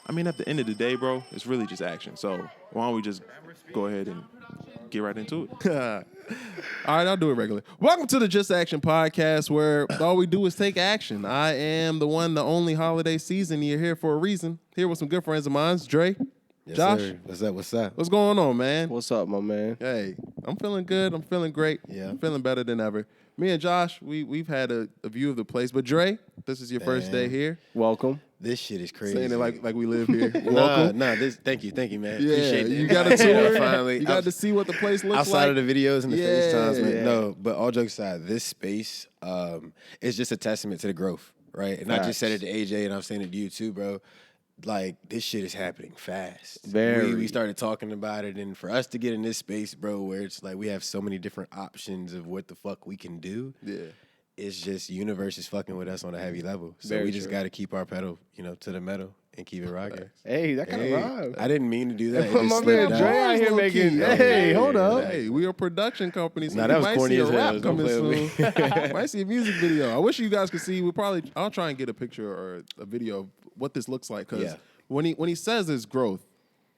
I mean, at the end of the day, bro, it's really just action. So why don't we just go ahead and get right into it? All right, I'll do it regularly. Welcome to the Just Action podcast, where all we do is take action. I am the one, the only holiday season. You're here for a reason. Here with some good friends of mine, Dre, Yes, Josh. sir. What's up? What's going on, man? What's up, my man? Hey, I'm feeling good. I'm feeling great. Yeah. I'm feeling better than ever. Me and Josh, we've had a view of the place. But Dre, this is your first day here. Welcome. This shit is crazy. Saying it like we live here. Welcome. Thank you, man. Yeah, Appreciate that. you got a tour. Finally. You got to see what the place looks outside like. of the videos and the FaceTimes, man. Yeah. No, but all jokes aside, this space is just a testament to the growth, right? And I just said it to AJ, and I'm saying it to you too, bro. Like, this shit is happening fast. Very. We started talking about it, and for us to get in this space, bro, where it's like we have so many different options of what the fuck we can do. Yeah. It's just universe is fucking with us on a heavy level. So Very we just true. got to keep our pedal, to the metal and keep it rocking. Hey, that kind of rhymes. I didn't mean to do that. It My just man slipped Dre out. out here Low making. key. Hey, hold up. Hey, we are a production company, so Nah, you that was might corny see a as hell. rap Don't coming play soon. with Might see a music video. I wish you guys could see. I'll try and get a picture or a video of what this looks like, because Yeah. when he says there's growth,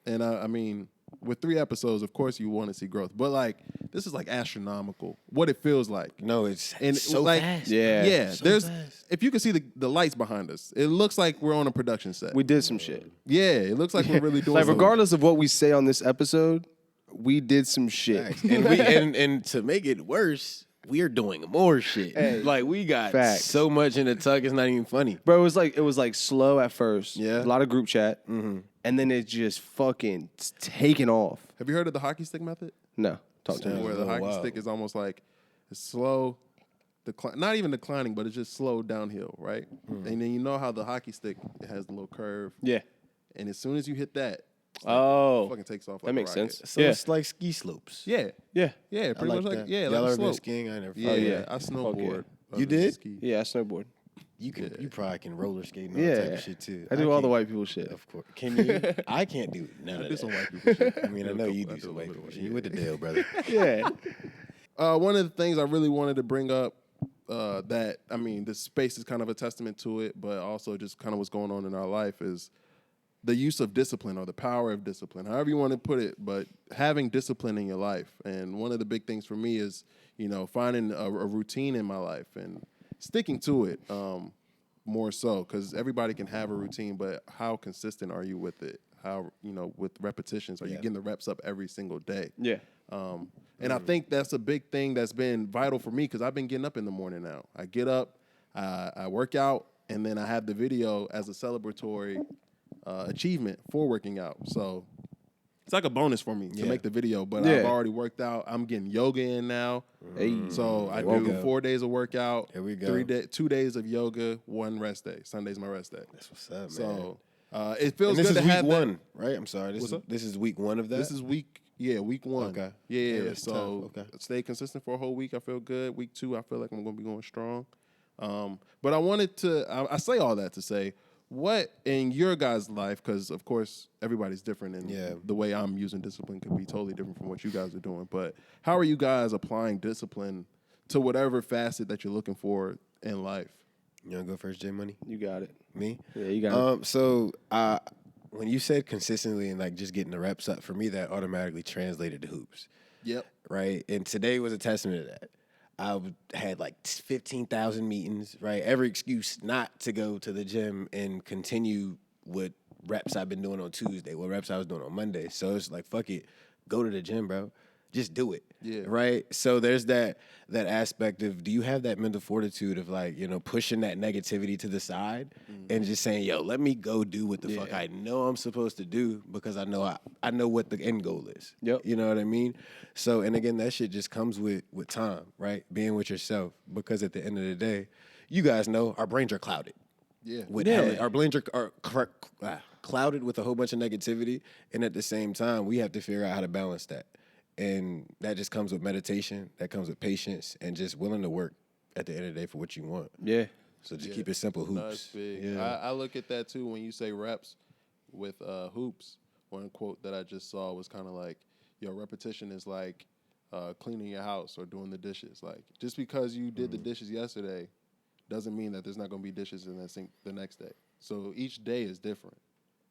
and I mean, with 3 episodes, of course you want to see growth, but like this is like astronomical. What it feels like. No, it's And so like, fast. Yeah. So there's fast. if you can see the lights behind us, it looks like we're on a production set. We did some shit. Yeah, it looks like we're really doing Like, something. regardless of what we say on this episode, we did some shit. Facts. And to make it worse, we are doing more shit. Hey, like we got facts. so much in the tuck, it's not even funny. Bro, it was like slow at first. Yeah. A lot of group chat. And then it just fucking taken off. Have you heard of the hockey stick method? No. Talk to me. Where the Oh, hockey wow. stick is almost like it's slow, not even declining, but it's just slow downhill, right? And then you know how the hockey stick, it has the little curve, Yeah. and as soon as you hit that, it Oh. fucking takes off. That Like makes a rocket. sense. So Yeah. it's like ski slopes. Yeah, Yeah. yeah, pretty much like that. yeah, Y'all like a ever been slope. skiing? I never. Yeah, Oh, yeah, yeah. I Fuck snowboard. You did? Ski. Yeah, I snowboard. You probably can roller skate and all that type Yeah. of shit too. I do all the can't- white people shit. Of course. Can you? I can't do none I of do that. some white people shit. I mean, I know you I do some a white little people bit, shit. You with the deal, brother. Yeah. One of the things I really wanted to bring up, that I mean, this space is kind of a testament to it, but also just kind of what's going on in our life is the use of discipline, or the power of discipline, however you want to put it, but having discipline in your life. And one of the big things for me is, finding a routine in my life and sticking to it, more so, because everybody can have a routine, but how consistent are you with it? How, with repetitions, are you getting the reps up every single day? Yeah. And I think that's a big thing that's been vital for me, because I've been getting up in the morning now. I get up, I work out, and then I have the video as a celebratory achievement for working out. So it's like a bonus for me to make the video, but I've Yeah. already worked out. I'm getting yoga in now. Hey. So I There we do go. 4 days of workout, There we go. 2 days of yoga, 1 rest day. Sunday's my rest day. That's what's up, man. So it feels and this good is to week have that. 1, right? I'm sorry. What's up? This is week 1 of that. This is week 1. Okay. Yeah. Damn, it's So tough. Okay. stay consistent for a whole week. I feel good. Week 2, I feel like I'm going to be going strong. But I wanted to, I say all that to say, what in your guys' life, because of course everybody's different, and the way I'm using discipline could be totally different from what you guys are doing. But how are you guys applying discipline to whatever facet that you're looking for in life? You want to go first, J Money? You got it. Me? Yeah, you got it. So when you said consistently and like just getting the reps up, for me that automatically translated to hoops, Yep. right? And today was a testament to that. I had like 15,000 meetings, right? Every excuse not to go to the gym and continue what reps I've been doing on Tuesday, what reps I was doing on Monday. So it's like, fuck it, go to the gym, bro. Just do it. Yeah. Right. So there's that aspect of, do you have that mental fortitude of like, pushing that negativity to the side and just saying, yo, let me go do what the fuck I know I'm supposed to do, because I know what the end goal is. Yep. You know what I mean? So, and again, that shit just comes with time, right? Being with yourself, because at the end of the day, you guys know our brains are clouded. Yeah. Our brains are clouded with a whole bunch of negativity, and at the same time, we have to figure out how to balance that. And that just comes with meditation, that comes with patience, and just willing to work at the end of the day for what you want. Yeah. So just keep it simple, No, it's hoops. big. Yeah. I look at that too when you say reps with hoops. One quote that I just saw was kind of like, yo, repetition is like cleaning your house or doing the dishes. Like, just because you did the dishes yesterday doesn't mean that there's not going to be dishes in that sink the next day. So each day is different.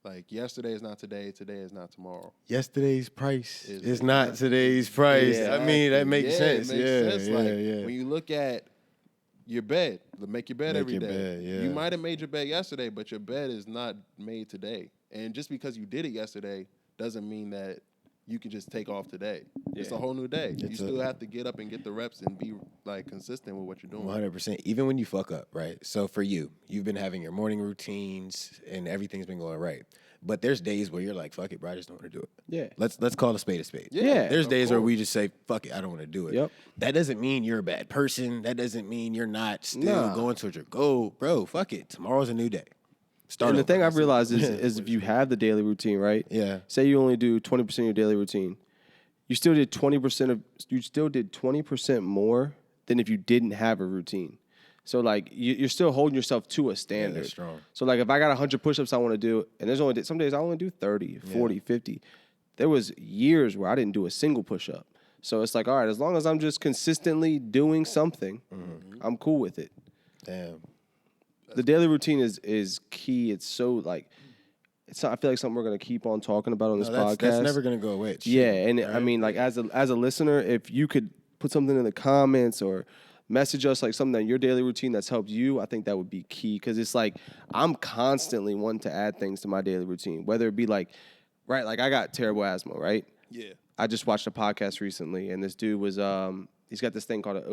Like yesterday is not today. Today is not tomorrow. Yesterday's price Is is not exactly- today's price. I mean, that Exactly. makes Yeah, sense. It makes sense. Like yeah. when you look at your bed, make your bed Make every your day. bed, yeah. You might have made your bed yesterday, but your bed is not made today. And just because you did it yesterday doesn't mean that you can just take off today. It's a whole new day. You still have to get up and get the reps and be like consistent with what you're doing. 100%. Even when you fuck up, right? So for you, you've been having your morning routines and everything's been going right. But there's days where you're like, fuck it, bro, I just don't want to do it. Yeah. Let's call a spade a spade. Yeah, There's of days where course. we just say, fuck it, I don't want to do it. Yep. That doesn't mean you're a bad person. That doesn't mean you're not still going towards your goal. Bro, fuck it. Tomorrow's a new day. Start And the over. thing I've realized is if you have the daily routine, right? Yeah. Say you only do 20% of your daily routine, you still did 20% more than if you didn't have a routine. So like you're still holding yourself to a standard. that's strong. So like if I got 100 push-ups I want to do, and there's only some days I only do 30, 40, 50. There was years where I didn't do a single push-up. So it's like, all right, as long as I'm just consistently doing something, I'm cool with it. Damn. The daily routine is key. It's so like, it's not, I feel like something we're gonna keep on talking about on this podcast. That's never going to go away. It's Yeah, shit, and right? I mean, like as a listener, if you could put something in the comments or message us like something in your daily routine that's helped you, I think that would be key because it's like I'm constantly wanting to add things to my daily routine, whether it be like, right, like I got terrible asthma, right? Yeah. I just watched a podcast recently, and this dude was he's got this thing called an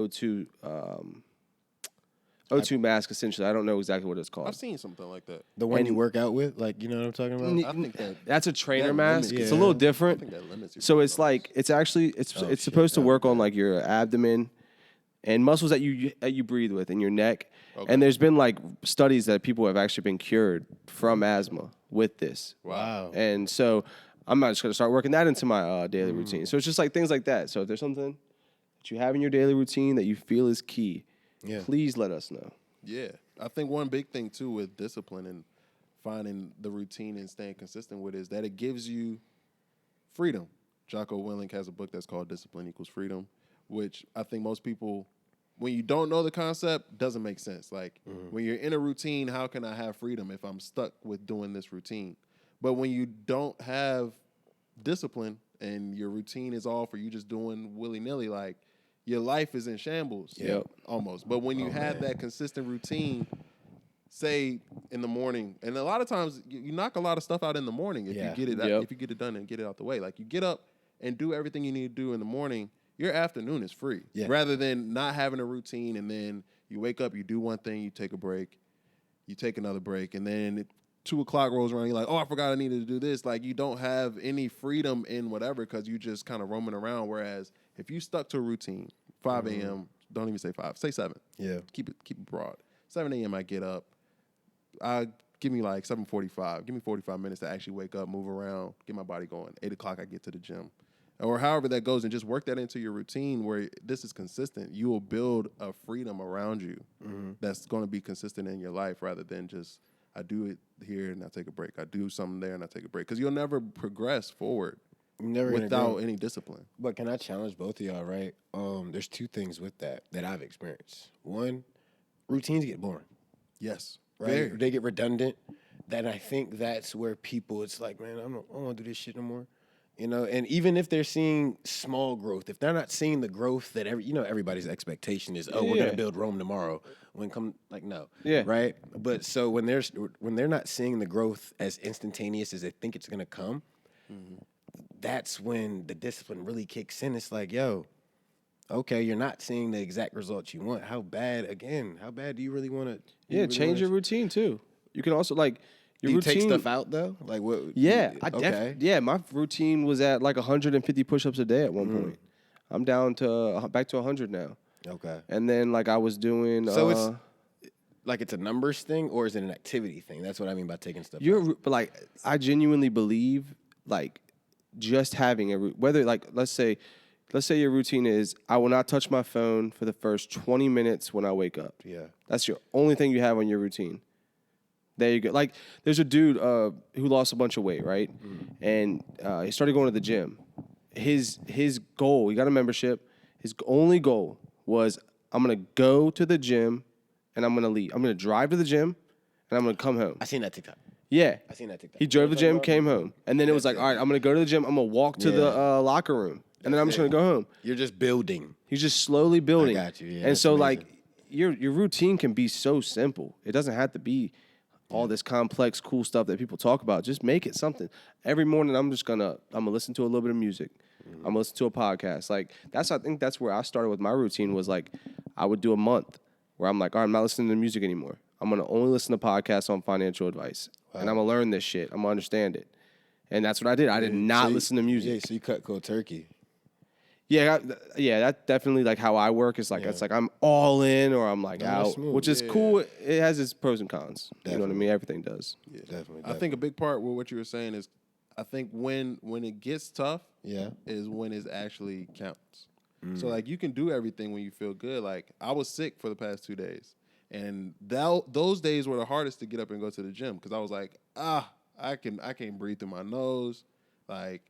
O2 mask. Essentially, I don't know exactly what it's called. I've seen something like that. The one you work out with, like, you know what I'm talking about? I think that That's a trainer that mask. limits- It's a little I different. think that limits your So it's performance. like it's actually it's supposed to work on like your abdomen and muscles that you breathe with in your neck. Okay. And there's been like studies that people have actually been cured from asthma with this. Wow. And so I'm not just gonna start working that into my daily routine. So it's just like things like that. So if there's something that you have in your daily routine that you feel is key, please let us know. Yeah. I think one big thing too with discipline and finding the routine and staying consistent with it is that it gives you freedom. Jocko Willink has a book that's called Discipline Equals Freedom, which I think most people, when you don't know the concept, doesn't make sense. Like when you're in a routine, how can I have freedom if I'm stuck with doing this routine? But when you don't have discipline and your routine is off or you just doing willy-nilly, like your life is in shambles. Yep. Almost. But when you have that consistent routine, say in the morning, and a lot of times you knock a lot of stuff out in the morning if you get it Yep. if you get it done and get it out the way. Like you get up and do everything you need to do in the morning, your afternoon is free. Yeah. Rather than not having a routine and then you wake up, you do one thing, you take a break, you take another break, and then 2:00 rolls around, you're like, oh, I forgot I needed to do this. Like you don't have any freedom in whatever because you just kind of roaming around. Whereas if you stuck to a routine, 5 a.m., don't even say 5, say 7. Yeah. Keep it broad. 7 a.m. I get up. Give me like 7:45. Give me 45 minutes to actually wake up, move around, get my body going. 8 o'clock I get to the gym. Or however that goes, and just work that into your routine where this is consistent. You will build a freedom around you that's going to be consistent in your life rather than just I do it here and I take a break. I do something there and I take a break. Because you'll never progress forward without any discipline. But can I challenge both of y'all, right? There's two things with that I've experienced. One, routines get boring, Yes. right? Very. They get redundant. That I think that's where people, it's like, man, I don't want to do this shit no more. You know, and even if they're seeing small growth, if they're not seeing the growth that everybody's expectation is, oh, we're gonna build Rome tomorrow. No, Yeah. right. But so when they're not seeing the growth as instantaneous as they think it's gonna come, that's when the discipline really kicks in. It's like, yo, okay, you're not seeing the exact results you want. How bad do you really want to? Yeah, change your routine too. You can also like your Do you routine. take stuff out though? Like what? Yeah, okay. my routine was at like 150 push-ups a day at one point. I'm down to back to 100 now. Okay. And then like I was doing. So it's like it's a numbers thing, or is it an activity thing? That's what I mean by taking stuff. but like I genuinely believe like just having whether like let's say your routine is I will not touch my phone for the first 20 minutes when I wake up. Yeah. That's your only thing you have on your routine. There you go. Like, there's a dude who lost a bunch of weight, right? And he started going to the gym. His goal, he got a membership. His only goal was, I'm going to go to the gym and I'm going to leave. I'm going to drive to the gym and I'm going to come home. I seen that TikTok. Yeah, I seen that TikTok. He drove to the gym, came home, and then it was like, all right, I'm gonna go to the gym. I'm gonna walk to the locker room, and then I'm just gonna go home. You're just building. He's just slowly building. I got you. Yeah, and that's so amazing. like your routine can be so simple. It doesn't have to be all this complex, cool stuff that people talk about. Just make it something. Every morning, I'm gonna listen to a little bit of music. I'm gonna listen to a podcast. Like I think that's where I started with my routine. Was like I would do a month where I'm like, all right, I'm not listening to music anymore. I'm gonna only listen to podcasts on financial advice, and I'm gonna learn this shit. I'm gonna understand it, and that's what I did. I did not listen to music. Yeah, so you cut cold turkey. Yeah, that's definitely like how I work. It's like it's like I'm all in or I'm like out, smooth. which is cool. It has its pros and cons. You know what I mean? Everything does. Yeah, definitely. I think a big part with what you were saying is, I think when it gets tough, is when it actually counts. So like you can do everything when you feel good. Like I was sick for the past 2 days, and those days were the hardest to get up and go to the gym because I was like, I can't breathe through my nose, like.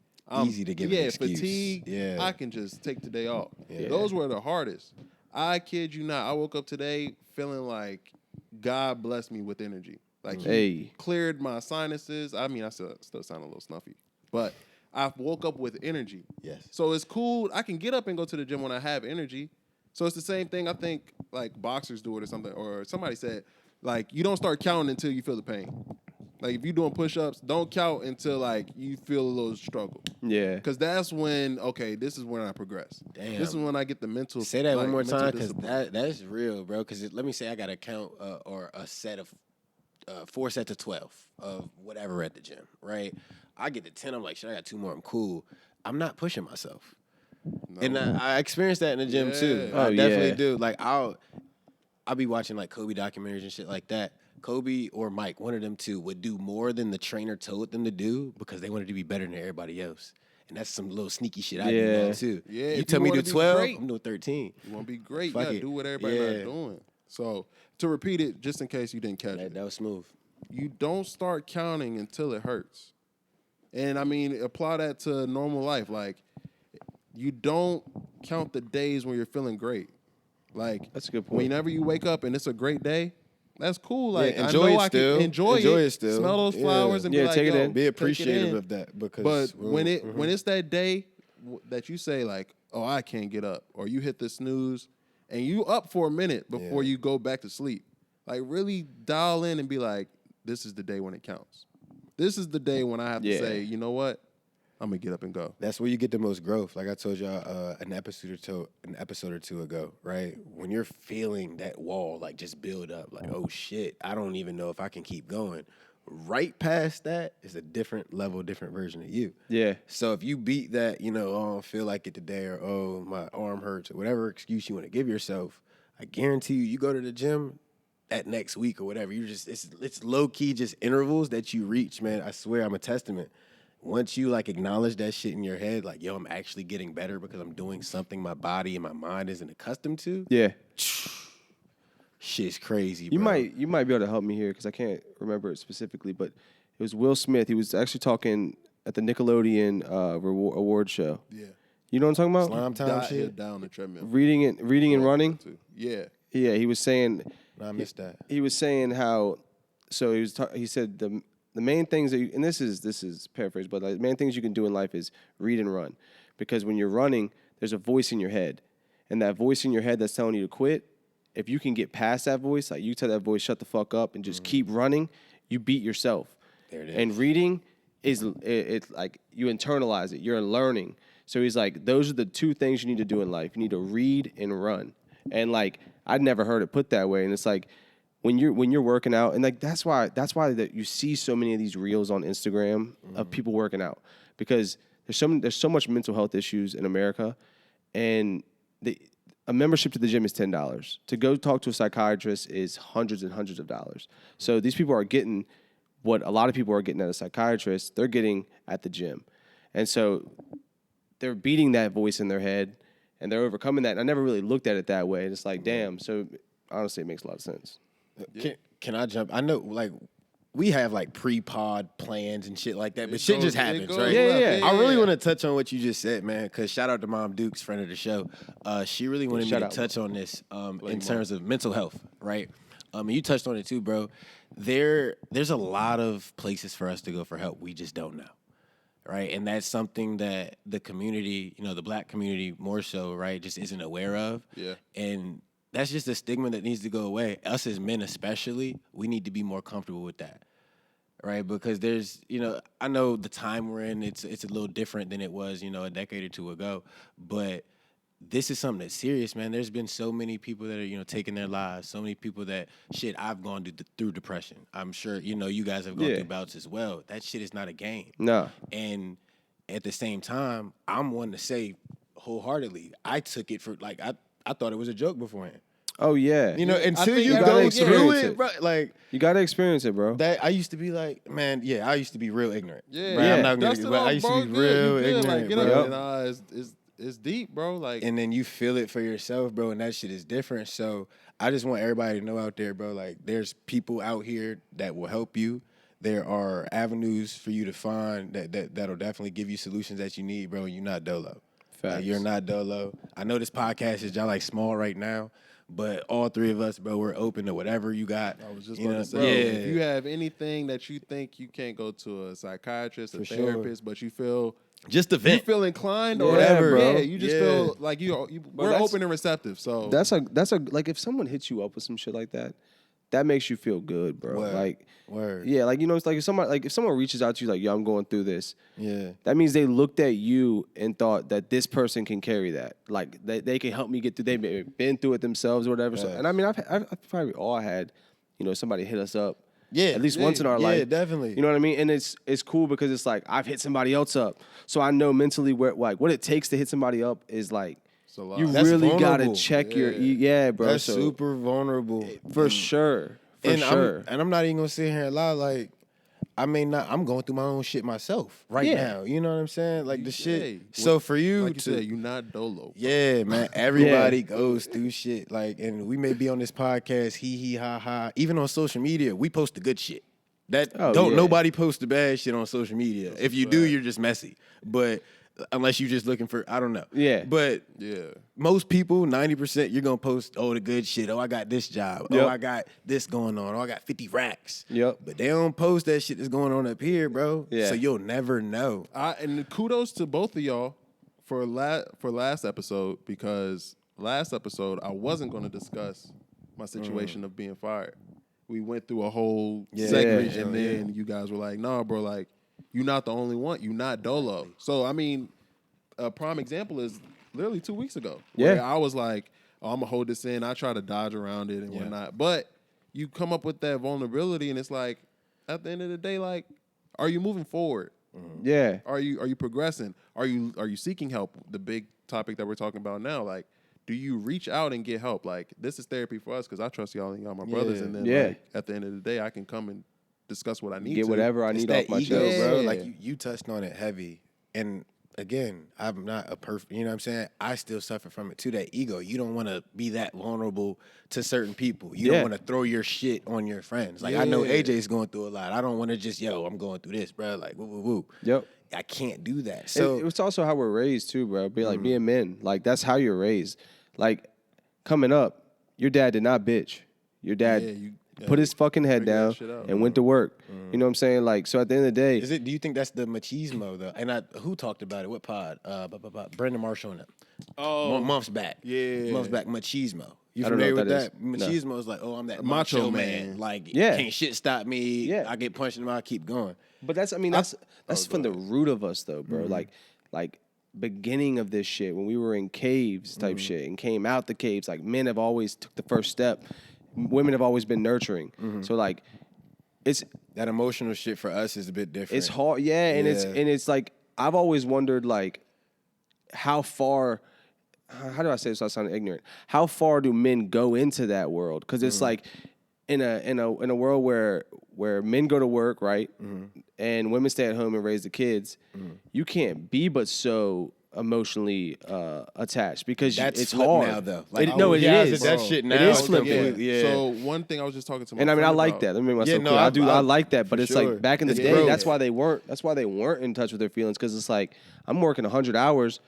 Easy to give an excuse. Fatigue. Yeah. I can just take the day off. Yeah. Those were the hardest. I kid you not. I woke up today feeling like God blessed me with energy. Like he cleared my sinuses. I mean, I still sound a little snuffy, but I woke up with energy. Yes. So it's cool. I can get up and go to the gym when I have energy. So it's the same thing. I think like boxers do it or something. Or somebody said like you don't start counting until you feel the pain. Like if you're doing push-ups, don't count until like you feel a little struggle. Yeah. Because that's when, okay, this is when I progress. Damn. This is when I get the mental. Say that one more time because discipline. that's real, bro. Because let me say I got to count or a set of 4 sets of 12 of whatever at the gym, right? I get to 10. I'm like, shit, I got 2 more. I'm cool. I'm not pushing myself. No. And I experienced that in the gym too. I definitely do. Like I'll be watching like Kobe documentaries and shit like that. Kobe or Mike, one of them two, would do more than the trainer told them to do because they wanted to be better than everybody else. And that's some little sneaky shit I do now too. Yeah, you tell me to do 12, I'm doing 13. You want to be great, you got to do what everybody not doing. So to repeat it, just in case you didn't catch it. That was smooth. You don't start counting until it hurts. And I mean, apply that to normal life. Like, you don't count the days when you're feeling great. Like, that's a good point. Whenever you wake up and it's a great day, that's cool. Like, enjoy I know it I still. can enjoy it still. Smell those flowers and be like, take it in. Be appreciative of that. Because when it's that day that you say like, oh, I can't get up, or you hit the snooze and you up for a minute before you go back to sleep, like really dial in and be like, this is the day when it counts. This is the day when I have to say, you know what? I'm gonna get up and go. That's where you get the most growth. Like I told y'all an episode or two ago, right? When you're feeling that wall like just build up, like, oh shit, I don't even know if I can keep going. Right past that is a different level, different version of you. Yeah. So if you beat that, oh, I don't feel like it today, or oh, my arm hurts, or whatever excuse you want to give yourself, I guarantee you go to the gym that next week or whatever. It's low key just intervals that you reach, man. I swear I'm a testament. Once you like acknowledge that shit in your head, like, yo, I'm actually getting better because I'm doing something my body and my mind isn't accustomed to. Yeah. Shit's crazy, You bro. might be able to help me here because I can't remember it specifically, but it was Will Smith. He was actually talking at the Nickelodeon award show. Yeah. You know what I'm talking about? Slime time shit. Down the treadmill. Reading and running. Yeah. Yeah, he was saying. No, I missed that. He was saying how. So he said the main things that and this is paraphrased, but the main things you can do in life is read and run, because when you're running, there's a voice in your head, and that voice in your head that's telling you to quit. If you can get past that voice, like you tell that voice, shut the fuck up and just keep running, you beat yourself. There it is. And reading is it's like you internalize it. You're learning. So he's like, those are the 2 things you need to do in life. You need to read and run. And like I'd never heard it put that way. And it's like when you're working out, and like that's why that you see so many of these reels on Instagram of people working out, because there's so much mental health issues in America, and a membership to the gym is $10. To go talk to a psychiatrist is hundreds and hundreds of dollars. So these people are getting what a lot of people are getting at a psychiatrist, they're getting at the gym. And so they're beating that voice in their head, and they're overcoming that. And I never really looked at it that way. And it's like, damn. So honestly, it makes a lot of sense. Can I jump? I know, like, we have like pre-pod plans and shit like that, but shit just happens, right? Yeah. I really want to touch on what you just said, man, because shout out to Mom Dukes, friend of the show. She really wanted me to touch on this in terms of mental health, right? You touched on it too, bro. There's a lot of places for us to go for help. We just don't know, right? And that's something that the community, the black community more so, right, just isn't aware of. Yeah. And that's just a stigma that needs to go away. Us as men especially, we need to be more comfortable with that, right? Because there's, I know the time we're in, it's a little different than it was, a decade or two ago, but this is something that's serious, man. There's been so many people that are, taking their lives. So many people that, I've gone through depression. I'm sure, you guys have gone through bouts as well. That shit is not a game. No. And at the same time, I'm one to say wholeheartedly, I took it for, I thought it was a joke beforehand. Oh, yeah. Until think you you go gotta through experience it, it. bro. Like, You got to experience it, bro. that I used to be like, man, I used to be real ignorant. Yeah, Right? I'm not Dust gonna, it but off, I used bro. to be Good, real you good. ignorant. Like, get bro. up and it's deep, bro. Like, And then you feel it for yourself, bro, and that shit is different. So I just want everybody to know out there, bro, like there's people out here that will help you. There are avenues for you to find that'll definitely give you solutions that you need, bro. And you're not Dolo. Facts. You're not Dolo. I know this podcast is y'all like small right now, but all three of us, bro, we're open to whatever you got. I was just You about know, to say, yeah. if you have anything that you think you can't go to a psychiatrist, a For sure. therapist, but you feel Just a you vent. feel inclined Yeah, or whatever, bro. yeah, you just Yeah. feel like we're that's- open and receptive. So That's a like if someone hits you up with some shit like that makes you feel good, bro. Word. Like, Word. yeah, like it's like if someone reaches out to you like, yo, I'm going through this. Yeah. That means they looked at you and thought that this person can carry that. Like they can help me get through. They've been through it themselves or whatever. So, and I mean, I've probably all had, somebody hit us up. Yeah. At least once in our life. Yeah, definitely. You know what I mean? And it's cool because it's like I've hit somebody else up. So I know mentally what it takes to hit somebody up is like it's a lot. you That's really gotta vulnerable. check your bro. That's So, super vulnerable. for sure. For sure. I'm not even gonna sit here and lie. Like, I'm going through my own shit myself right Yeah. now. You know what I'm saying? Like the shit. Hey, So for you like you to, said, you're not Dolo. yeah, man, everybody goes through shit. Like, and we may be on this podcast, hee ha ha. Even on social media, we post the good shit. Nobody post the bad shit on social media. If you do, you're just messy. But unless you're just looking for, I don't know. Yeah. But Yeah. most people, 90%, you're going to post, the good shit. Oh, I got this job. Yep. Oh, I got this going on. Oh, I got 50 racks. Yep. But they don't post that shit that's going on up here, bro. Yeah. So you'll never know. And kudos to both of y'all for last episode, because last episode I wasn't going to discuss my situation of being fired. We went through a whole segment, Yeah. and then you guys were like, "No, bro, like you're not the only one. You're not Dolo." So I mean, a prime example is literally 2 weeks ago. Yeah. Where I was like, "Oh, I'm gonna hold this in." I try to dodge around it and whatnot, but you come up with that vulnerability, and it's like, at the end of the day, like, are you moving forward? Yeah. Are you progressing? Are you seeking help? The big topic that we're talking about now, like, do you reach out and get help? Like, this is therapy for us because I trust y'all and y'all my brothers, and then Yeah. like, at the end of the day, I can come and discuss what I need Get to. whatever I It's need that off my ego, chest. bro. Yeah. Like you touched on it heavy. And again, I'm not a perfect, you know what I'm saying? I still suffer from it too, that ego. You don't want to be that vulnerable to certain people. You Yeah. don't want to throw your shit on your friends. Like, I know Yeah. AJ's going through a lot. I don't want to just, I'm going through this, bro. Like, woo, woo, woo. Yep. I can't do that. So So it's also how we're raised too, bro. Being men, like that's how you're raised. Like coming up, your dad did not bitch. Your dad Yeah, you put his fucking head figure that down shit out, and went to work. You know what I'm saying? Like, so at the end of the day, do you think that's the machismo though? And who talked about it? What pod? Brendan Marshall and them. Oh, Months back. yeah. Months back. Machismo. You I don't know familiar what with that that? is. Machismo is like, I'm that Macho macho man. man. Like, Yeah. can't shit stop me. Yeah. I get punched in the mouth, keep going. but that's from the root of us though, bro. Like beginning of this shit when we were in caves type shit and came out the caves. Like men have always took the first step. Women have always been nurturing. So like, it's That emotional shit for us is a bit different. It's hard, yeah, and it's like I've always wondered like how far. How do I say this without sounding ignorant? How far do men go into that world? Because it's like in a world where men go to work, right, and women stay at home and raise the kids. You can't be but so emotionally attached because That's it's flipped hard now, though. It is. That shit now. It is is flipped. completely- yeah. Yeah. So one thing I was just talking to my And I mean, I friend like about- that. Let me make myself Yeah, no, clear. I I like that. But for it's sure. like back in the It's day, growth. that's why they weren't in touch with their feelings because it's like I'm working 100 hours.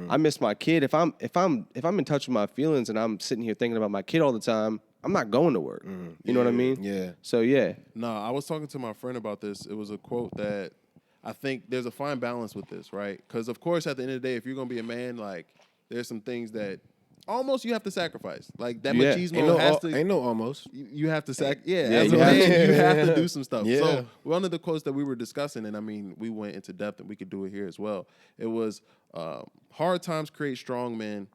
I miss my kid. If I'm in touch with my feelings and I'm sitting here thinking about my kid all the time, I'm not going to work. You know what I mean? Yeah. So yeah. No, I was talking to my friend about this. It was a quote that I think there's a fine balance with this, right? Because of course, at the end of the day, if you're gonna be a man, like there's some things that almost you have to sacrifice. Like that Yeah. machismo has to. Ain't no almost. You have to as you a have man, to. you have to do some stuff. Yeah. So one of the quotes that we were discussing, and I mean, we went into depth, and we could do it here as well. It was hard times create strong men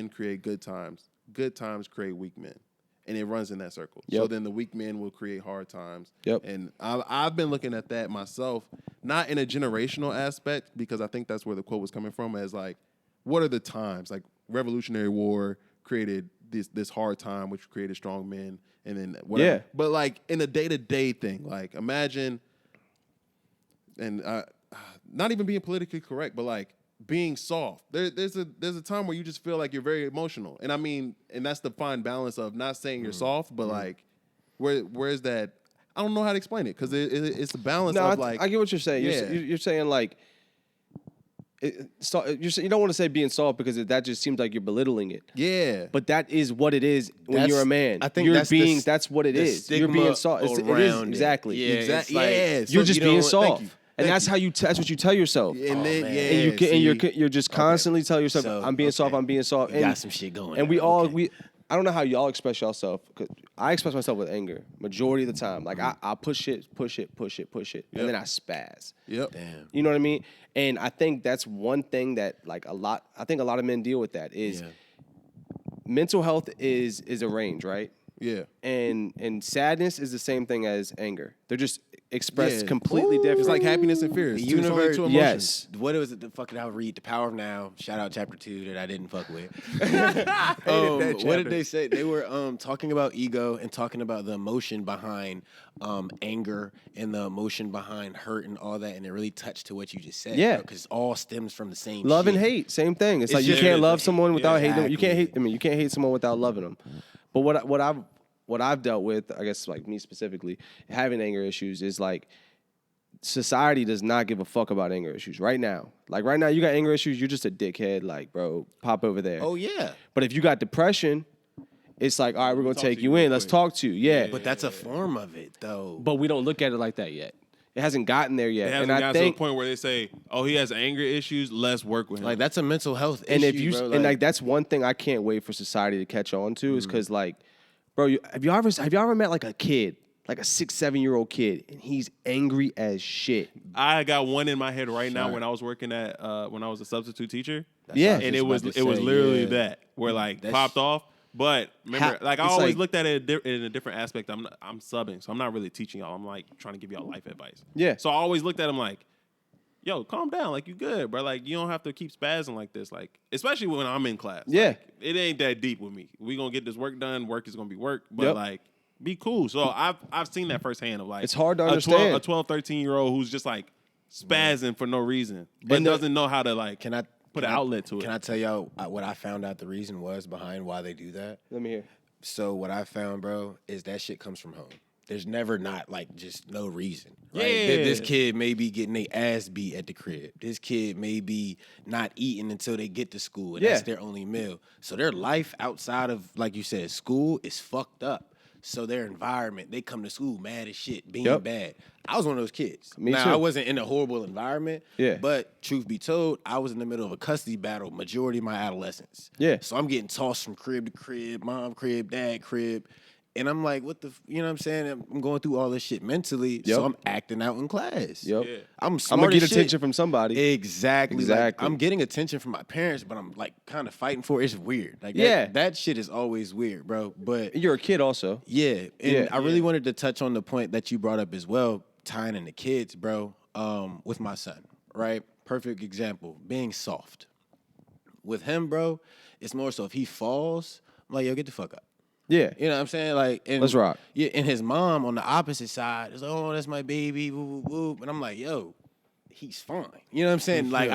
create good times create weak men. And it runs in that circle. Yep. So then the weak men will create hard times. Yep. And I've been looking at that myself, not in a generational aspect, because I think that's where the quote was coming from, as like, what are the times? Like Revolutionary War created this hard time, which created strong men, and then whatever. Yeah. But like in a day-to-day thing, like imagine, and not even being politically correct, but like being soft. There's a time where you just feel like you're very emotional, and I mean, and that's the fine balance of not saying you're soft, but like, where's that? I don't know how to explain it because it's the balance No, of like. I get what you're saying. Yeah. You're saying like, you don't want to say being soft because that just seems like you're belittling it. Yeah, But that is what it is when That's- you're a man. I think you're that's being. the that's what it the is. You're stigma being soft. It is around it. exactly. Yeah, exactly. it's like- Yeah, You're so just you being know, soft, thank you. and Thank that's you. how you. That's what you tell yourself. And then man. yeah, and you can, and see. you're just constantly telling yourself, So, "I'm being soft. okay. I'm being soft." You And got some shit going And on. we all Okay. I don't know how y'all express yourself. 'Cause I express myself with anger majority of the time. Like I push it, Yep. and then I spaz. Yep. Damn. You know what I mean? And I think that's one thing that like I think a lot of men deal with that is Yeah. mental health is a range, right? Yeah. And sadness is the same thing as anger. They're just expressed Yeah. completely different. It's like happiness and fear. The It's only universe- two emotions. yes. What was it? The fucking I'll read The Power of Now. Shout out chapter 2 that I didn't fuck with. that What chapter. did they say? They were talking about ego and talking about the emotion behind anger and the emotion behind hurt and all that, and it really touched to what you just said. Yeah. because it all stems from the same Love shit. and hate, same thing. It's like you just- can't it's love like- someone without yeah, hating them. You can't hate. exactly. I mean, you can't hate someone without loving them. But what I've dealt with, I guess, like me specifically, having anger issues is like society does not give a fuck about anger issues right now. Like right now, you got anger issues, you're just a dickhead. Like, bro, pop over there. Oh yeah, But if you got depression, it's like, all right, we're gonna talk take to you you in. real Let's quick. talk to you. Yeah. but that's a form of it though. But we don't look at it like that yet. It hasn't gotten there yet. It hasn't and I gotten to think, the point where they say, "Oh, he has anger issues. Let's work with him." Like that's a mental health and issue. if you bro. and like that's one thing I can't wait for society to catch on to is Mm-hmm. because like, bro, have you ever met like a kid, like a 6-7-year-old kid, and he's angry as shit? I got one in my head right now when I was working at when I was a substitute teacher. Yeah. what I and was it was about it to was say, literally yeah. that where like That's- popped off. But remember, like I it's always like- looked at it in a different aspect. I'm subbing, so I'm not really teaching y'all. I'm like trying to give y'all life advice. Yeah. So I always looked at him like, "Yo, calm down. Like you good, bro. Like you don't have to keep spazzing like this. Like especially when I'm in class. Yeah. Like, it ain't that deep with me. We gonna get this work done. Work is gonna be work. But Yep. like be cool. So I've seen that firsthand of like It's hard to a understand. a 12, 13-year-old who's just like spazzing for no reason, but And the- doesn't know how to like can I put can an I- outlet to it. Can I tell y'all what I found out the reason was behind why they do that? Let me hear. So what I found, bro, is that shit comes from home. There's never not like just no reason. Right? Yeah. This kid may be getting their ass beat at the crib. This kid may be not eating until they get to school, and that's Yeah. their only meal. So their life outside of, like you said, school is fucked up. So their environment, they come to school mad as shit, being Yep. bad. I was one of those kids. Me now, too. I wasn't in a horrible environment. Yeah. But truth be told, I was in the middle of a custody battle majority of my adolescence. Yeah. So I'm getting tossed from crib to crib, mom crib, dad crib. And I'm like, what the, you know what I'm saying? I'm going through all this shit mentally. Yep. So I'm acting out in class. Yep. Yeah. I'm I'm smart gonna get as shit. attention from somebody. Exactly. Like, Exactly. I'm getting attention from my parents, but I'm like kind of fighting for it. It's weird. Like Yeah. that shit is always weird, bro. But You're a kid also. yeah, and Yeah. I really wanted to touch on the point that you brought up as well, tying in the kids, bro. With my son, right? Perfect example, being soft. With him, bro, it's more so if he falls, I'm like, yo, get the fuck up. Yeah. You know what I'm saying? Like, and, Let's rock. Yeah, and his mom on the opposite side is, oh, that's my baby, woo, woo, woo. And I'm like, yo, he's fine. You know what I'm saying? Like,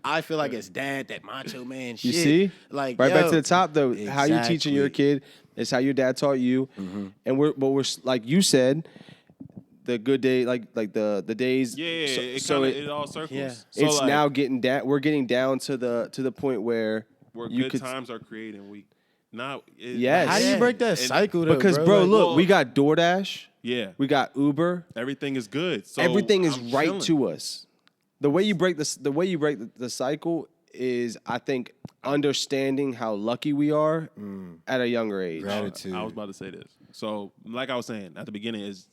I feel like as dad, that macho man shit. You see? Like, right yo, back to the top though. How you teaching your exactly. kid is how your dad taught you. And we're like you said, the good day, like the days. Yeah, so it all circles. Yeah. So it's like, now getting down. We're getting down to the point where where you good could times are creating weak. Nah, Yes. How do you break that And- cycle though? Because, bro, Like, look, well- we got DoorDash, Yeah, we got Uber. everything is good. So Everything is I'm right chilling. to us. The way you break the cycle is, I think, understanding how lucky we are at a younger age. Gratitude. I was about to say this. So, like I was saying at the beginning, is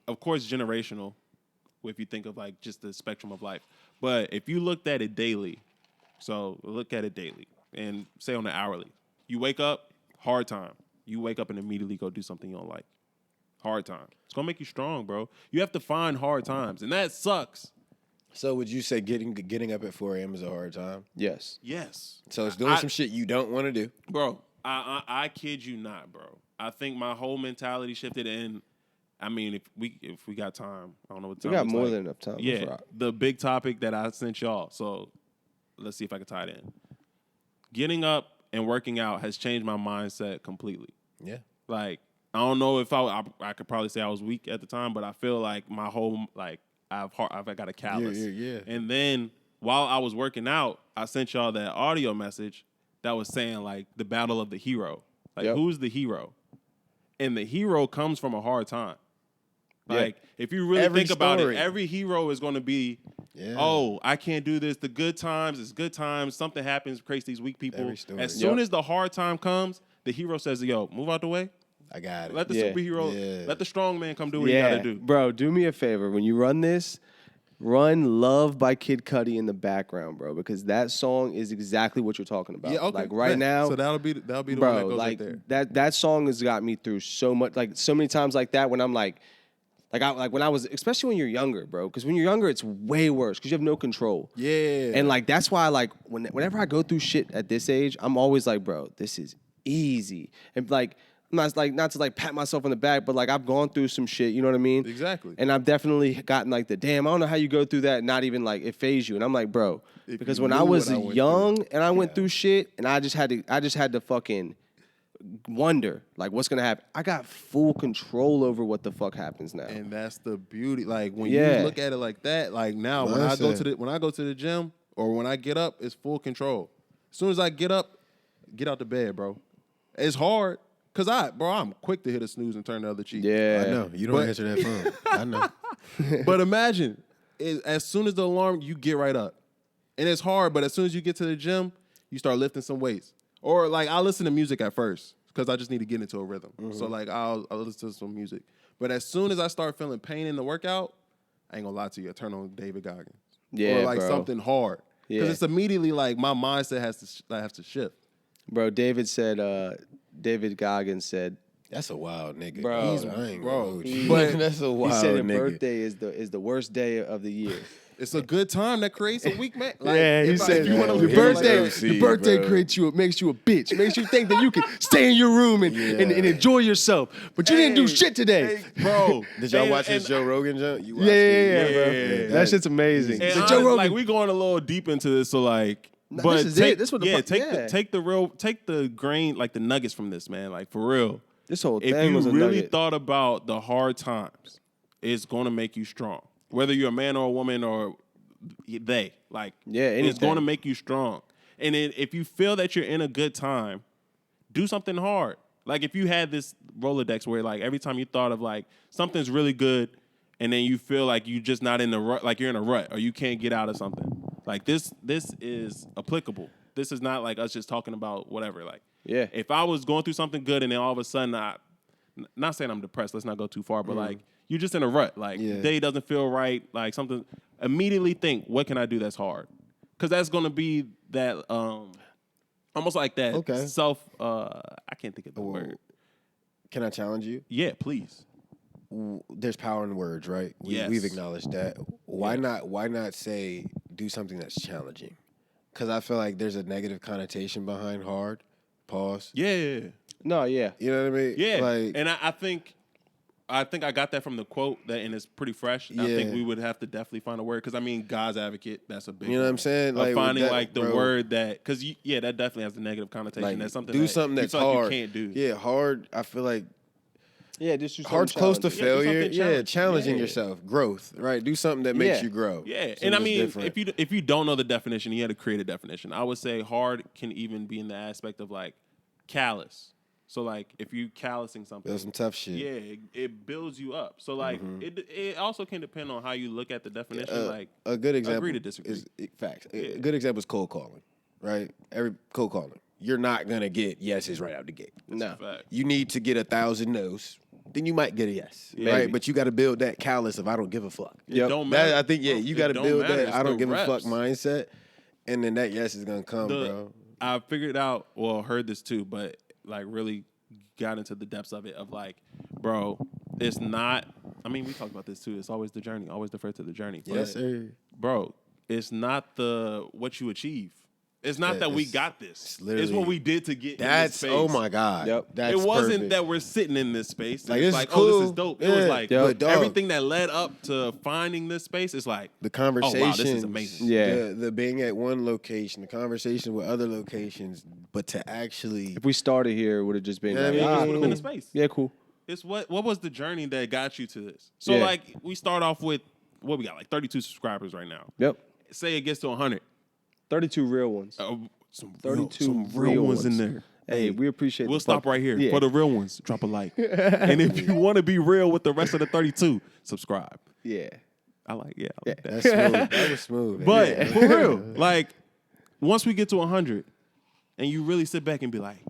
of course generational. If you think of like just the spectrum of life, but if you looked at it daily, so look at it daily and say on the hourly, you wake up, hard time. You wake up and immediately go do something you don't like. Hard time. It's gonna make you strong, bro. You have to find hard times, and that sucks. So would you say getting up at 4 a.m. is a hard time? Yes. Yes. So it's doing some shit you don't want to do. Bro, I kid you not, bro. I think my whole mentality shifted, and I mean, if we got time, I don't know what time. We got it's more like. than enough time. Yeah, Let's rock. the big topic that I sent y'all. So let's see if I can tie it in. Getting up and working out has changed my mindset completely. Yeah. Like, I don't know if I could probably say I was weak at the time, but I feel like my whole I've got a callus. Yeah. And then while I was working out, I sent y'all that audio message that was saying like the battle of the hero. Like, Yep. who's the hero? And the hero comes from a hard time. Yeah. Like, if you really Every think about it, story. every hero is going to be, Yeah. oh, I can't do this. The good times is good times. Something happens, creates these weak people. Every story. As soon Yep. as the hard time comes, the hero says, yo, move out the way. I got it. Let the Yeah. superhero, let the strong man come do what Yeah, he got to do. bro, do me a favor. When you run this, run Love by Kid Cudi in the background, bro, because that song is exactly what you're talking about. Yeah, okay. Like right bet. now. So that'll be the one that bro, goes like right there. that song has got me through so much, like so many times like that when I'm like when I was, especially when you're younger, bro, because when you're younger it's way worse because you have no control. Yeah. And like that's why like whenever I go through shit at this age, I'm always like, bro, this is easy. And like I'm not to like pat myself on the back, but like I've gone through some shit, you know what I mean? Exactly. And I've definitely gotten like the damn, I don't know how you go through that and not even like it phase you. And I'm like, bro, If because you when knew I was what I went young through. and I went through shit and I just had to fucking wonder like what's gonna happen. I got full control over what the fuck happens now. And that's the beauty. Like when Yeah. you look at it like that, like now when I go Mindset. to the gym or when I get up, it's full control. As soon as I get up, get out the bed, bro. It's hard. Cause I'm quick to hit a snooze and turn the other cheek. Yeah. I know. You don't But- answer that phone. I know. But imagine, as soon as the alarm, you get right up. And it's hard, but as soon as you get to the gym, you start lifting some weights. Or like I listen to music at first because I just need to get into a rhythm. So like I'll listen to some music. But as soon as I start feeling pain in the workout, I ain't gonna lie to you, I turn on David Goggins. Yeah, or like bro. something hard. Because Yeah. it's immediately like my mindset has to shift. Bro, David Goggins said That's a wild nigga. Bro. He's, I ain't Bro. gonna hold you. But That's a he wild said a nigga. birthday is the worst day of the year. It's a good time that creates a weak man. Like, He if said you want to your look at it like birthday- that, your birthday creates makes you a bitch, makes you think that you can stay in your room and enjoy yourself. But you didn't do shit today. Hey, bro. Did y'all And- watch his and- Joe Rogan jump? You watched Yeah, it? bro. Yeah. That shit's amazing. And The honestly, Joe Rogan. like we going a little deep into this, so like, Nah, but this is take, it. This what the yeah, fuck- yeah. take the grain, like the nuggets from this, man. Like for real. This whole If thing you was a really nugget. thought about the hard times, it's gonna make you strong. Whether you're a man or a woman or they, like, Yeah, it's anything. gonna make you strong. And then if you feel that you're in a good time, do something hard. Like if you had this Rolodex where like every time you thought of like something's really good, and then you feel like you just not in the rut, like you're in a rut or you can't get out of something. Like this is applicable. This is not like us just talking about whatever. Like, Yeah. if I was going through something good and then all of a sudden not saying I'm depressed, let's not go too far, but like you're just in a rut. Like Yeah. day doesn't feel right. Like something, immediately think, what can I do that's hard? Because that's gonna be that almost like that Okay. self. I can't think of the word. Can I challenge you? Yeah, please. There's power in words, right? Yes. We've acknowledged that. Why Yes. not? Why not say do something that's challenging? Because I feel like there's a negative connotation behind hard. Pause. Yeah, No, yeah. You know what I mean? yeah. Like, And I think I got that from the quote and it's pretty fresh. I think Yeah. we would have to definitely find a word because I mean God's advocate. That's a big. You know what I'm one. saying? Of Like, finding that- like the bro. word that because that definitely has the negative connotation. like That's something. do that something you that's feel like hard. you can't do. Yeah, hard. I feel like Yeah, just do something hard's close to challenging. Yeah, do failure. something Yeah, challenging. challenging Yeah. yourself, growth. Right? Do something that makes Yeah. you grow. Yeah, Something and I that's mean, different. if you don't know the definition, you had to create a definition. I would say hard can even be in the aspect of like callous. So like if you callousing something, That's some tough shit. yeah, it builds you up. So like it also can depend on how you look at the definition. Like a good example agree to disagree. is facts. A good example is cold calling, right? Every cold calling, you're not gonna get yeses right out the gate. No. Fact. You need to get 1,000 no's. Then you might get a yes, Yeah. right? Maybe. But you got to build that callous of I don't give a fuck. It Yep. don't matter. That, I think bro. you It got to don't build matter. that It's I don't the give a fuck reps. mindset, and then that yes is gonna come, bro. I figured out, well, heard this too, but like really got into the depths of it of like, bro, it's not, I mean, we talked about this too. It's always the journey, always defer to the journey. Yes, But, sir. bro, it's not the what you achieve. It's not that we got this. It's literally- what we did to get in That's this space. oh my god. Yep. That's It wasn't perfect. that we're sitting in this space. Like, It's this is like, oh, cool. this is dope. It was Yeah. like But, dog, everything that led up to finding this space is like, the conversation. oh, wow, this is amazing. Yeah. The being at one location, the conversation with other locations, but to actually If we started here, it would have just been Yeah, like, I mean, It Ah, just would have been a cool. space. Yeah, cool. It's what was the journey that got you to this? So Yeah. like we start off with what we got, like 32 subscribers right now. Yep. Say it gets to 100. 32 real ones. Some 32 some real ones in there. Hey, we appreciate We'll the stop fuck- right here. Yeah. For the real ones, drop a like. And if you want to be real with the rest of the 32, subscribe. Yeah. I like that. that's smooth. That was smooth. But Yeah. for real, like once we get to 100 and you really sit back and be like,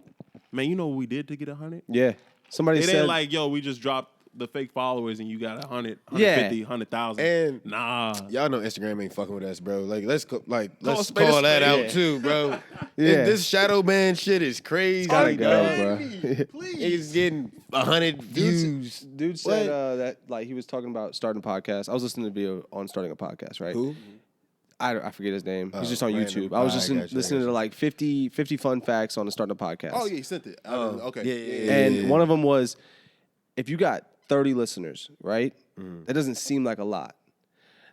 man, you know what we did to get 100? Yeah. Somebody It said ain't like, yo, we just dropped the fake followers and you got 100, Yeah. 150, 100,000. And- nah. Y'all know Instagram ain't fucking with us, bro. Like let's Call let's spade a call that spade. out Yeah. too, bro. Yeah. This shadow ban shit is crazy. Gotta go, dog. bro. He's getting 100 views. Dude said What? that like he was talking about starting a podcast. I was listening to a video on starting a podcast, right? Who? I forget his name. He's Oh, just on random. YouTube. I was Ah, just I got you, I listening got to you. like 50 fun facts on the starting a podcast. Oh yeah, you sent it. Okay. yeah. And one of them was, if you got 30 listeners, right? Mm. That doesn't seem like a lot.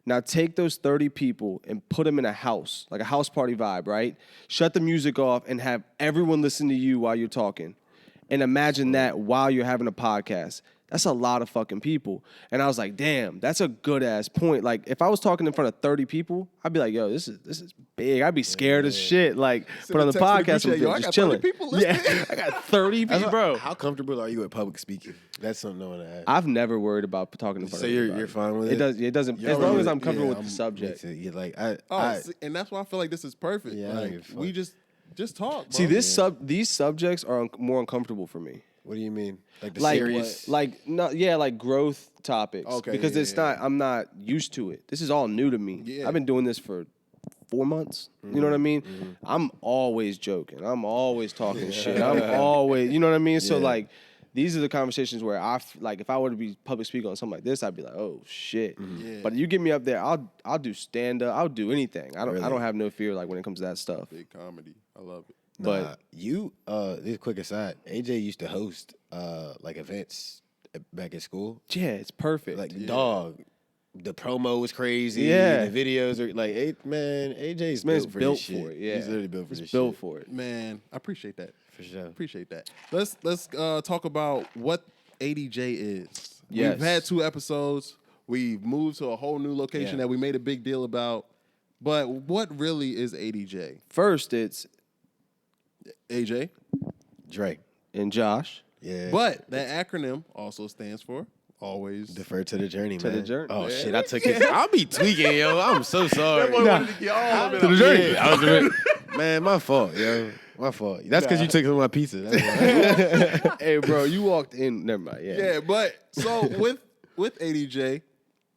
Now take those 30 people and put them in a house, like a house party vibe, right? Shut the music off and have everyone listen to you while you're talking. And imagine that while you're having a podcast. That's a lot of fucking people. And I was like, damn, that's a good ass point. Like, if I was talking in front of 30 people, I'd be like, yo, this is big. I'd be scared as shit. Like, but on the text in the podcast, group chat, I'm yo, I just got 30 chilling. people Yeah, listening. I got 30 people, bro. How comfortable are you with public speaking? That's something I want to ask. I've never worried about talking in front So of you're anybody. fine with it? It doesn't. You As don't long really- as I'm comfortable yeah, with the I'm- subject. Yeah, like And that's why I feel like this is perfect. Yeah, I don't like give a fuck. we just talk. Bro. See, these subjects are more uncomfortable for me. what do you mean? Like the Like, serious? like growth topics. Okay, because yeah, it's yeah, not. I'm not used to it. This is all new to me. Yeah. I've been doing this for 4 months. You know what I mean? I'm always joking. I'm always talking shit. I'm always. You know what I mean? So Yeah. like. These are the conversations where like if I were to be public speaker on something like this, I'd be like, oh shit. Yeah. But you get me up there, I'll do stand up, I'll do anything. I Really? don't have no fear like when it comes to that stuff. big comedy. I love it. But you, this quick aside, AJ used to host like events back at school. yeah, it's perfect. Like dog, the promo was crazy. Yeah. The videos are like, AJ's man's built for built this shit. for it. Yeah, He's literally built for He's this built shit. for it. Man, I appreciate that. For sure. Appreciate that. Let's talk about what ADJ is. Yes. We've had 2 episodes. We've moved to a whole new location Yeah. that we made a big deal about. But what really is ADJ? First, it's AJ. Drake. and Josh. Yeah. But that acronym also stands for always. Defer to the journey, To man. the journey. Oh shit, I took it. I'll be tweaking, yo. I'm so sorry. to the journey. Yeah, man, my fault, yo. My fault. That's because you took some of my pizza. That's why. Hey, bro, you walked in. Never mind. Yeah. Yeah, but so with ADJ,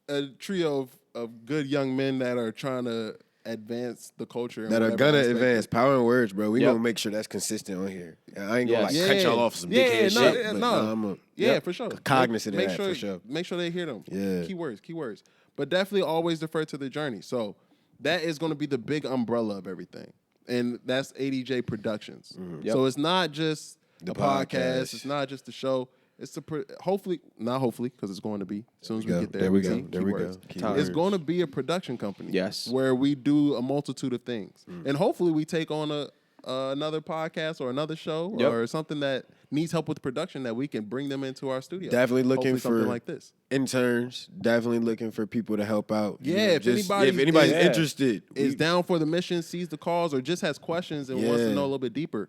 a trio of good young men that are trying to advance the culture in that are whatever gonna aspect. advance. Power and words, bro. We Yep. gonna make sure that's consistent on here. I ain't gonna like Yes. cut Yeah. y'all off some Yeah, dickhead no, shit. yeah, but, no. I'm Yeah, for sure. cognizant of make that, sure, for sure. Make sure they hear them. Yeah. Keywords. But definitely always defer to the journey. So that is going to be the big umbrella of everything. And that's ADJ Productions. Yep. So it's not just The a podcast. podcast. It's not just a show. It's hopefully, not hopefully, because it's going to be as soon as we go. get there. There we see, go. There we go. keywords. Keywords. It's going to be a production company. Yes. Where we do a multitude of things. Mm. And hopefully we take on another podcast or another show Yep. or something that needs help with production that we can bring them into our studio. Definitely looking Hopefully something for like this. interns. Definitely looking for people to help out. You Yeah, know, if just- anybody's- if anybody's Yeah. interested, Is we- down for the mission, sees the cause, or just has questions and wants to Yeah. know a little bit deeper,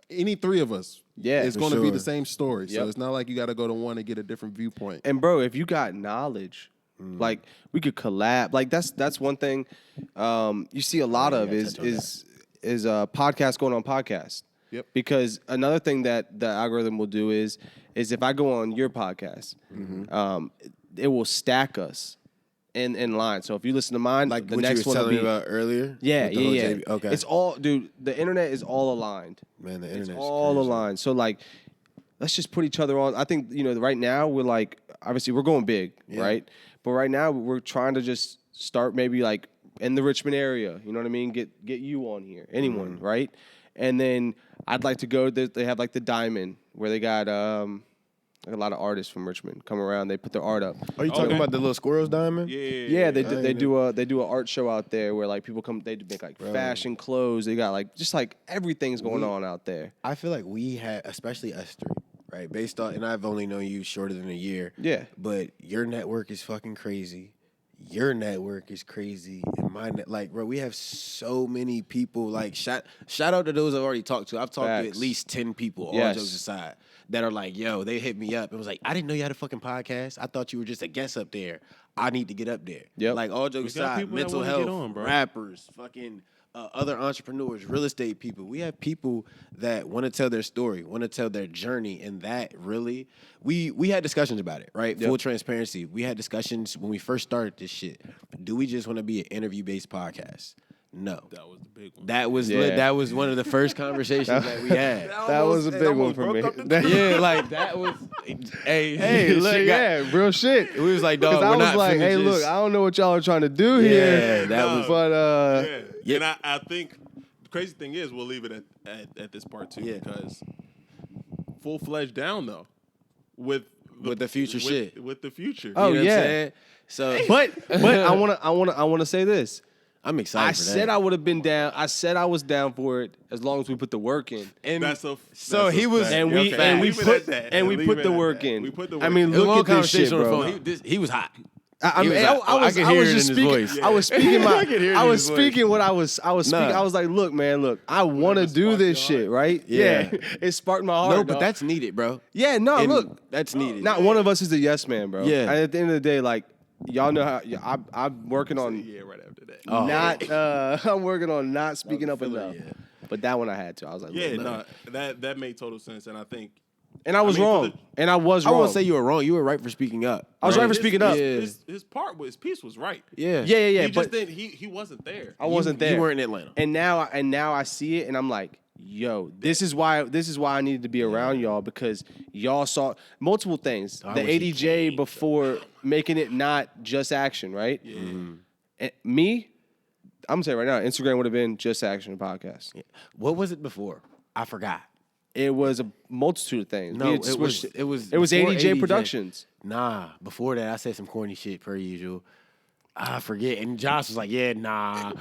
any three of us, Yeah, it's for going to be sure. the same story. So Yep. it's not like you got to go to one and get a different viewpoint. And bro, if you got knowledge, like we could collab. Like that's one thing you see a lot of gotta is touch on is podcasts going on podcasts. Yep. Because another thing that the algorithm will do is if I go on your podcast, it will stack us in line. So if you listen to mine, Like the what you next was one will telling be me about earlier. yeah, with the whole yeah. JB Okay. It's all, dude. The internet is all aligned. Man, the It's internet's all crazy. aligned. So like, let's just put each other on. I think right now we're like, obviously we're going big, right? But right now we're trying to just start maybe like in the Richmond area. You know what I mean? Get you on here, anyone, right? And then I'd like to go. They have like the Diamond where they got like a lot of artists from Richmond come around. They put their art up. Are you talking about the little squirrels diamond? Yeah, they do an art show out there where like people come. They make like fashion clothes. They got like just like everything's going on out there. I feel like we had, especially us three, right? Based on, and I've only known you shorter than a year. Yeah. But your network is fucking crazy. Your network is crazy, and my like, bro, we have so many people. Like, shout out to those I've already talked to. I've talked to at Facts. least 10 people, all Yes. jokes aside, that are like, yo, they hit me up and was like, I didn't know you had a fucking podcast. I thought you were just a guest up there. I need to get up there. Yep. Like, all jokes We got aside, people that mental wanna health, get on, bro. rappers, fucking other entrepreneurs, real estate people. We have people that want to tell their story, want to tell their journey, and that really, we had discussions about it, right? Full transparency. We had discussions when we first started this shit. Do we just want to be an interview-based podcast? No. That was the big one. That was Yeah. that was one of the first conversations that we had. That was a big one for me. Yeah, like that was. Hey, Hey, look, shit, yeah, real shit. We was like, dog, Because we're I was not like, finna hey, just- look, I don't know what y'all are trying to do Yeah, here. that was- But Yeah. And I think the crazy thing is we'll leave it at this part too Yeah. because full fledged down though with the future shit. with the future. Oh, You know what I'm yeah. saying? So, but I wanna say this. I'm excited. I for said that. I would have been down. I said I was down for it as long as we put the work in. And That's a so that's a he was- fact. And we Okay, and we leave it put at that. and we Leave put it the at work that. in. We put the I work mean, in. it was a look long at this shit, conversation on the bro. phone. He was hot. I He mean, was I like, I was could I hear was it just in his speaking. voice. I was speaking my. I could hear it in I was his voice. speaking what I was speaking. Nah. I was like, look, man, look. I want to Whatever do sparked this your shit, heart. right? Yeah. It sparked my heart. No, but dog. that's needed, bro. yeah. No, And look, that's needed. not one of us is a yes man, bro. Yeah. And at the end of the day, like y'all know how I'm working on Yeah, right after that. not. I'm working on not speaking up filler, enough. yeah. But that one I had to. I was like, Yeah, look, no, that made total sense, and I think and I was I mean, for wrong. the- And I was I wrong. won't say you were wrong. You were right for speaking up. I was right for his- speaking up. His piece was right. Yeah. Yeah. He But just didn't. He wasn't there. I wasn't there. You weren't in Atlanta. And now I see it, and I'm like, yo, this is why I needed to be around y'all because y'all saw multiple things. I The wish he ADJ before making it not just action, right? Yeah. And me, I'm gonna say right now, Instagram would have been just action podcast. What was it before? I forgot. It was a multitude of things. No, We had it was switched- it was it was before ADJ Productions. Nah, before that I said some corny shit per usual. I forget, and Josh was like, "Yeah, nah,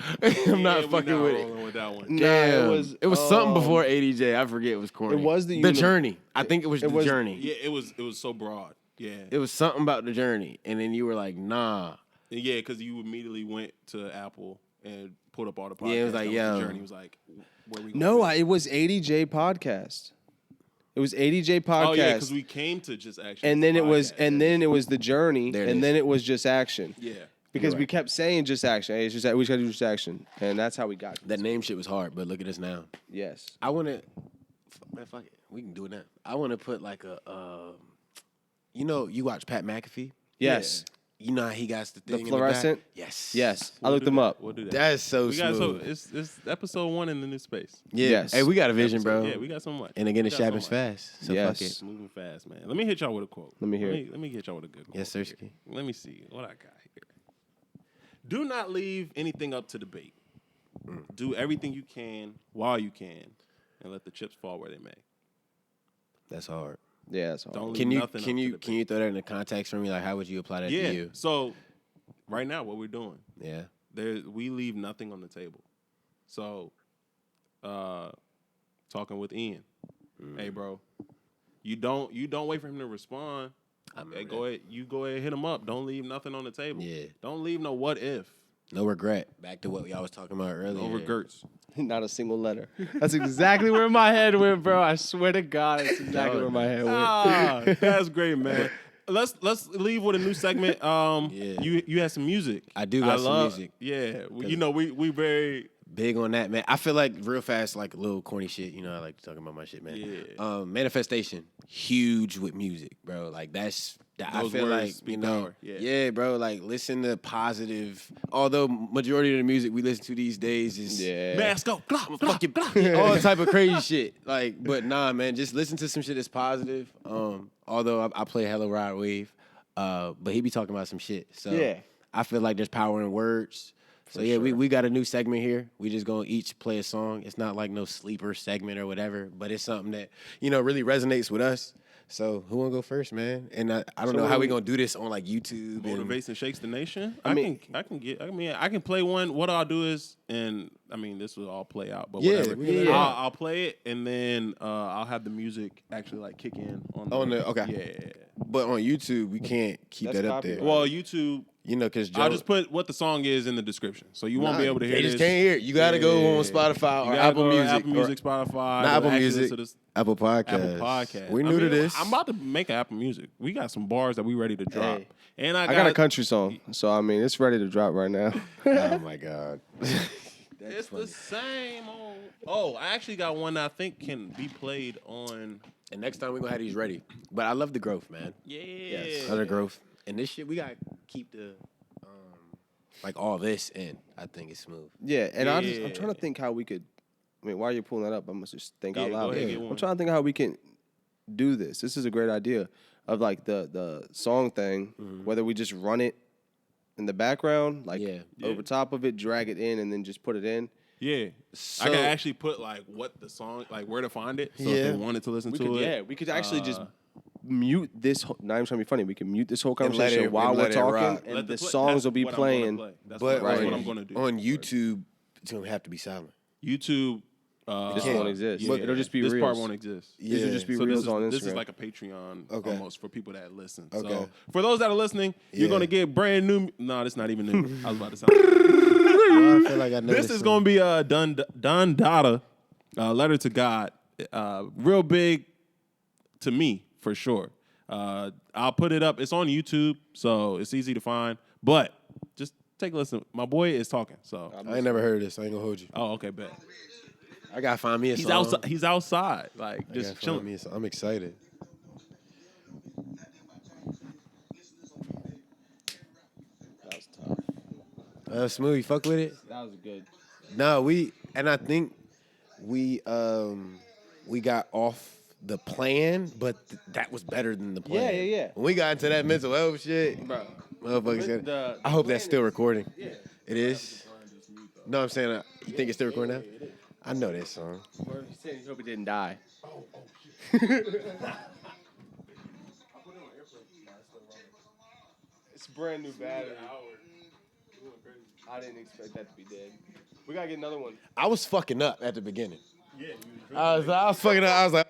I'm not we fucking with it." rolling with that one. Nah, Damn, it was something before ADJ. I forget it was corny. It was the journey. I think it was the was- journey. Yeah, it was so broad. Yeah, It was something about the journey, and then you were like, "Nah." yeah, because you immediately went to Apple and pulled up all the podcasts. Yeah, it was like, that yo. the journey. It was like, where we? No, going? it was ADJ podcast. It was ADJ podcast. Oh yeah, because we came to just action. and then it was the journey, There it and is. then it was just action. Yeah. Because You're we right. kept saying just action. Hey, it's just we just gotta do just action, and that's how we got That name shit was hard, but look at us now. Yes. I want to, man, fuck it. We can do it now. I want to put like a, you know, you watch Pat McAfee. Yes. You know how he got the thing in fluorescent? back? Yes. Yes. I We'll looked do them that. up. We'll do that. That's so we got so smooth. it's episode 1 in the new space. Yeah. Yes. Hey, we got a vision, bro. Yeah, we got so much. And again, We it got so happens much. fast. So Yes. fuck it. Moving fast, man. Let me hit y'all with a quote. Let me hear it. Let me hit y'all with a good quote. Yes, sir. here. Let me see what I got here. Do not leave anything up to debate. Do everything you can while you can, and let the chips fall where they may. That's hard. Yeah, that's all. Don't leave Can you nothing up can to you debate. can you throw that into context for me? Like, how would you apply that Yeah. to you? So, right now, what we're doing, Yeah. we leave nothing on the table. So, talking with Ian, hey, bro, you don't wait for him to respond. I remember Hey, that. go ahead, hit him up. Don't leave nothing on the table. Yeah. Don't leave no what if. No regret. Back to what y'all was talking about earlier. Over Gertz. Not a single letter. That's exactly where my head went, bro. I swear to God, that's exactly where my head went. Ah, that's great, man. Let's leave with a new segment. Yeah. You had some music. I do got some music. Yeah, you know we very Big on that, man. I feel like real fast, like a little corny shit. You know, I like talking about my shit, man. Yeah. Manifestation, huge with music, bro. Like I Those feel words like speak you know, power. Yeah. yeah, bro. Like listen to positive. Although majority of the music we listen to these days is mask go. all type of crazy shit. Like, but nah, man, just listen to some shit that's positive. Although I play hella Rod Wave, but he be talking about some shit. So Yeah. I feel like there's power in words. So yeah, we got a new segment here. We just gonna each play a song. It's not like no sleeper segment or whatever, but it's something that really resonates with us. So who wanna go first, man? And I don't know how we gonna do this on like YouTube. Motivation shakes the nation. I mean, I can play one. What I'll do is, and I mean, this will all play out, but Yeah, whatever. we can let it out. I'll play it, and then I'll have the music actually like kick in on okay. Yeah. But on YouTube, we can't keep That's that up copyright. there. Well, YouTube. Because I'll just put what the song is in the description, so you won't be able to hear They this. just can't hear it. You gotta go on Spotify You or gotta Apple go to Music. Apple Music, Spotify. Not Apple actually Music. listen to this- Apple Podcast. Apple Podcast. We're new to this. I'm about to make an Apple Music. We got some bars that we ready to drop, Hey. and I got a country song, so I mean, it's ready to drop right now. Oh my God. It's the same old. Oh, I actually got one that I think can be played on. And next time we're gonna have these ready. But I love the growth, man. Yeah. Other growth. And this shit, we gotta keep the like all this in. I think it's smooth. Yeah, and I'm Yeah. trying to think how we could. I mean, while you're pulling that up, I must just think Yeah, out go loud. ahead, get I'm one. trying to think how we can do this. This is a great idea of like the song thing. Whether we just run it in the background, like Yeah. over top of it, drag it in, and then just put it in. Yeah. So- I can actually put like what the song, like where to find it. So if Yeah. they wanted to listen We to could, it. yeah, we could actually just mute this. Not even trying to be funny. We can mute this whole And let conversation it- while and we're let it talking, rock. and Let the play- songs that's will be what I'm gonna playing. play. That's But what on, I'm gonna do. on YouTube, it's gonna have to be silent. YouTube. This won't exist. Yeah. It'll just be this part reels. won't exist. These will just be So reels this is, on Instagram. This is like a Patreon Okay. almost for people that listen. Okay. So for those that are listening, you're Yeah. gonna get brand new. No, this not even new. I was about to sound. I feel like I know This is gonna be Don Dada, Letter to God. Real big to me for sure. I'll put it up. It's on YouTube, so it's easy to find. But just take a listen. My boy is talking. So I ain't never heard of this. I ain't gonna hold you. oh, okay, bet. I gotta find me a He's song. outside. He's outside, like I gotta just find chilling. me a song. I'm excited. That was tough. Smooth, you fuck with it? That was good. No, I think we got off the plan, but that was better than the plan. Yeah. When we got into that mental health shit, Bro. motherfuckers. The I hope that's still recording. Yeah. It is. No, I'm saying, you think it's still recording now? I know that song. He said he hope he didn't die. It's brand new battery. I didn't expect that to be dead. We gotta get another one. I was fucking up at the beginning. Yeah, I was fucking up. I was like.